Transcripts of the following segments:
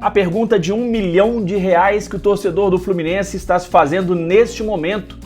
A pergunta de R$1 milhão que o torcedor do Fluminense está se fazendo neste momento: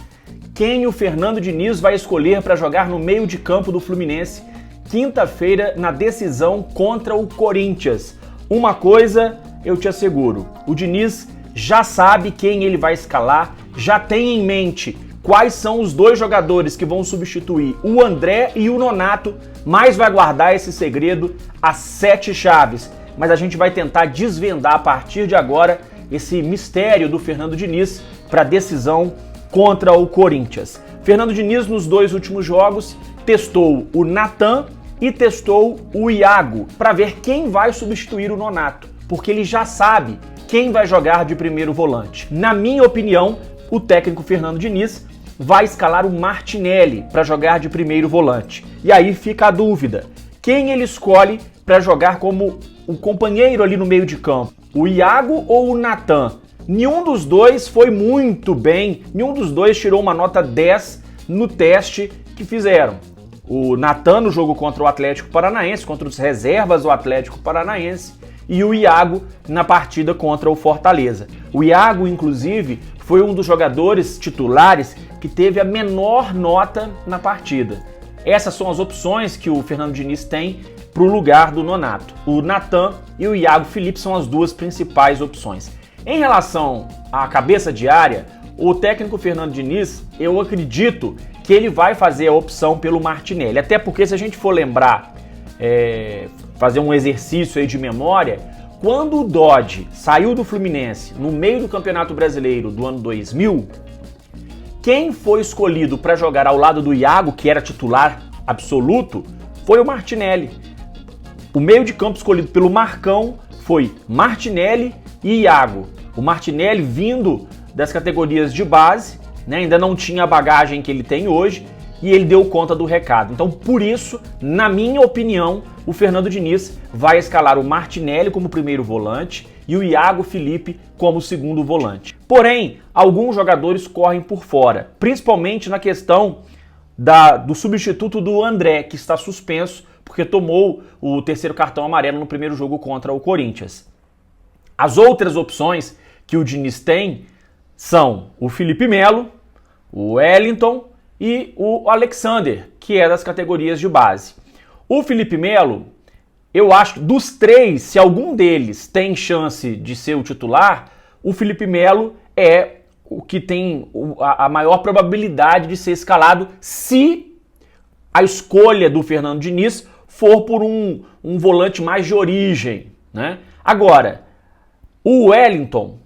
quem o Fernando Diniz vai escolher para jogar no meio de campo do Fluminense quinta-feira na decisão contra o Corinthians? Uma coisa eu te asseguro: o Diniz já sabe quem ele vai escalar, já tem em mente quais são os dois jogadores que vão substituir o André e o Nonato, mas vai guardar esse segredo às 7 chaves. Mas a gente vai tentar desvendar a partir de agora esse mistério do Fernando Diniz para a decisão contra o Corinthians. Fernando Diniz, nos 2 últimos jogos, testou o Natan e testou o Iago para ver quem vai substituir o Nonato, porque ele já sabe quem vai jogar de primeiro volante. Na minha opinião, o técnico Fernando Diniz vai escalar o Martinelli para jogar de primeiro volante. E aí fica a dúvida: quem ele escolhe para jogar como o companheiro ali no meio de campo? O Iago ou o Natan? Nenhum dos dois foi muito bem, nenhum dos dois tirou uma nota 10 no teste que fizeram. O Natan no jogo contra o Atlético Paranaense, contra os reservas do Atlético Paranaense, e o Iago na partida contra o Fortaleza. O Iago, inclusive, foi um dos jogadores titulares que teve a menor nota na partida. Essas são as opções que o Fernando Diniz tem para o lugar do Nonato. O Natan e o Iago Felipe são as duas principais opções. Em relação à cabeça de área, o técnico Fernando Diniz, eu acredito que ele vai fazer a opção pelo Martinelli. Até porque, se a gente for lembrar, fazer um exercício aí de memória, quando o Dodge saiu do Fluminense no meio do Campeonato Brasileiro do ano 2000, quem foi escolhido para jogar ao lado do Iago, que era titular absoluto, foi o Martinelli. O meio de campo escolhido pelo Marcão foi Martinelli e Iago. O Martinelli vindo das categorias de base, né, ainda não tinha a bagagem que ele tem hoje, e ele deu conta do recado. Então, por isso, na minha opinião, o Fernando Diniz vai escalar o Martinelli como primeiro volante e o Iago Felipe como segundo volante. Porém, alguns jogadores correm por fora, principalmente na questão do substituto do André, que está suspenso porque tomou o terceiro cartão amarelo no primeiro jogo contra o Corinthians. As outras opções que o Diniz tem são o Felipe Melo, o Wellington e o Alexander, que é das categorias de base. O Felipe Melo, eu acho que dos três, se algum deles tem chance de ser o titular, o Felipe Melo é o que tem a maior probabilidade de ser escalado se a escolha do Fernando Diniz for por um volante mais de origem, né? Agora, o Wellington,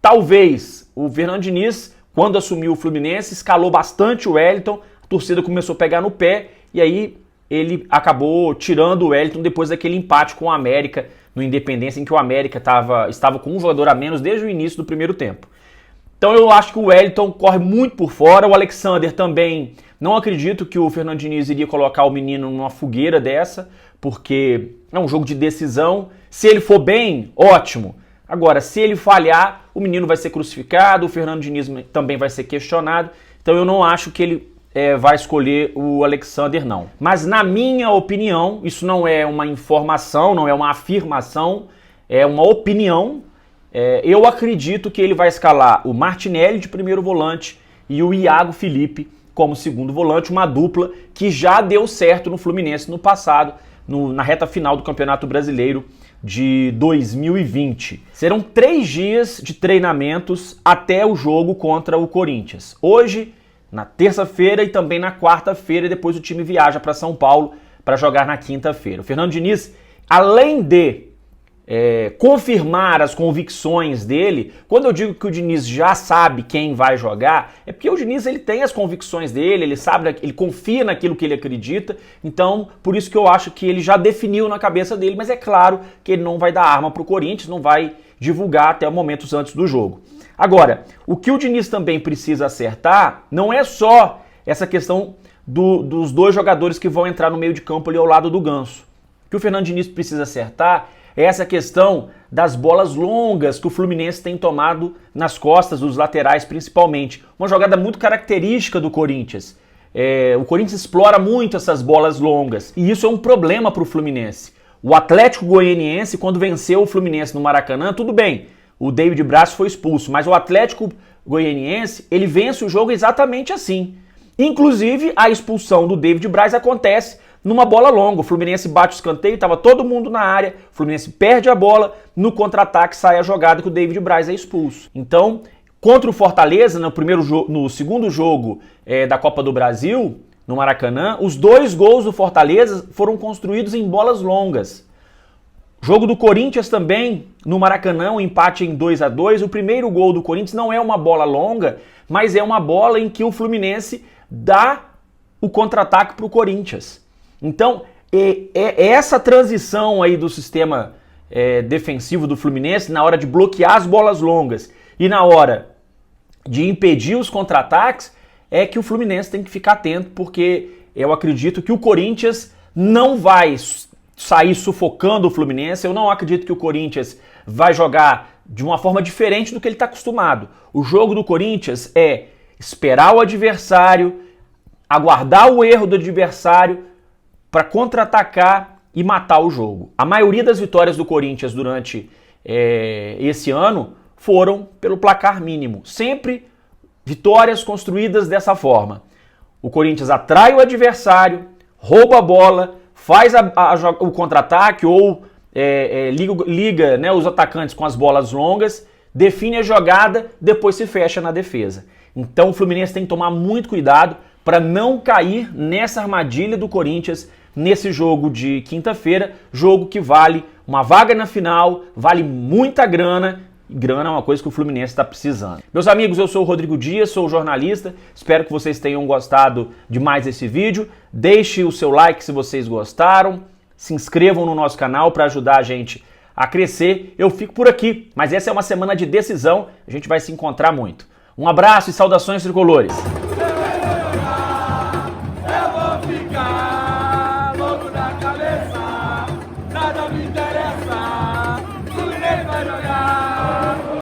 talvez o Fernando Diniz, quando assumiu o Fluminense, escalou bastante o Wellington, a torcida começou a pegar no pé e aí ele acabou tirando o Wellington depois daquele empate com o América no Independência, em que o América estava com um jogador a menos desde o início do primeiro tempo. Então eu acho que o Wellington corre muito por fora, o Alexander também. Não acredito que o Fernando Diniz iria colocar o menino numa fogueira dessa, porque é um jogo de decisão. Se ele for bem, ótimo. Agora, se ele falhar, o menino vai ser crucificado, o Fernando Diniz também vai ser questionado. Então eu não acho que ele vai escolher o Alexander, não. Mas na minha opinião, isso não é uma informação, não é uma afirmação, é uma opinião. Eu acredito que ele vai escalar o Martinelli de primeiro volante e o Iago Felipe como segundo volante, uma dupla que já deu certo no Fluminense no passado, na reta final do Campeonato Brasileiro de 2020. Serão 3 dias de treinamentos até o jogo contra o Corinthians. Hoje, na terça-feira e também na quarta-feira, e depois o time viaja para São Paulo para jogar na quinta-feira. O Fernando Diniz, além de confirmar as convicções dele, quando eu digo que o Diniz já sabe quem vai jogar, é porque o Diniz ele tem as convicções dele, ele sabe, ele confia naquilo que ele acredita, então por isso que eu acho que ele já definiu na cabeça dele, mas é claro que ele não vai dar arma para o Corinthians, não vai divulgar até momentos antes do jogo. Agora, o que o Diniz também precisa acertar não é só essa questão dos dois jogadores que vão entrar no meio de campo ali ao lado do Ganso. O que o Fernando Diniz precisa acertar é essa questão das bolas longas que o Fluminense tem tomado nas costas dos laterais principalmente. Uma jogada muito característica do Corinthians. O Corinthians explora muito essas bolas longas e isso é um problema para o Fluminense. O Atlético Goianiense, quando venceu o Fluminense no Maracanã, tudo bem, o David Braz foi expulso, mas o Atlético Goianiense, ele vence o jogo exatamente assim. Inclusive, a expulsão do David Braz acontece numa bola longa. O Fluminense bate o escanteio, estava todo mundo na área, o Fluminense perde a bola, no contra-ataque sai a jogada que o David Braz é expulso. Então, contra o Fortaleza, no segundo jogo da Copa do Brasil, no Maracanã, os 2 gols do Fortaleza foram construídos em bolas longas. Jogo do Corinthians também, no Maracanã, um empate em 2-2. O primeiro gol do Corinthians não é uma bola longa, mas é uma bola em que o Fluminense dá o contra-ataque para o Corinthians. Então, essa transição aí do sistema defensivo do Fluminense, na hora de bloquear as bolas longas e na hora de impedir os contra-ataques, é que o Fluminense tem que ficar atento, porque eu acredito que o Corinthians não vai sair sufocando o Fluminense. Eu não acredito que o Corinthians vai jogar de uma forma diferente do que ele está acostumado. O jogo do Corinthians é esperar o adversário, aguardar o erro do adversário para contra-atacar e matar o jogo. A maioria das vitórias do Corinthians durante esse ano foram pelo placar mínimo. Sempre vitórias construídas dessa forma. O Corinthians atrai o adversário, rouba a bola, faz o contra-ataque ou liga, né, os atacantes com as bolas longas, define a jogada, depois se fecha na defesa. Então o Fluminense tem que tomar muito cuidado para não cair nessa armadilha do Corinthians nesse jogo de quinta-feira, jogo que vale uma vaga na final, vale muita grana. Grana é uma coisa que o Fluminense está precisando. Meus amigos, eu sou o Rodrigo Dias, sou jornalista, espero que vocês tenham gostado de mais esse vídeo. Deixe o seu like se vocês gostaram, se inscrevam no nosso canal para ajudar a gente a crescer. Eu fico por aqui, mas essa é uma semana de decisão, a gente vai se encontrar muito. Um abraço e saudações tricolores! Eu vou ficar louco da cabeça, nada me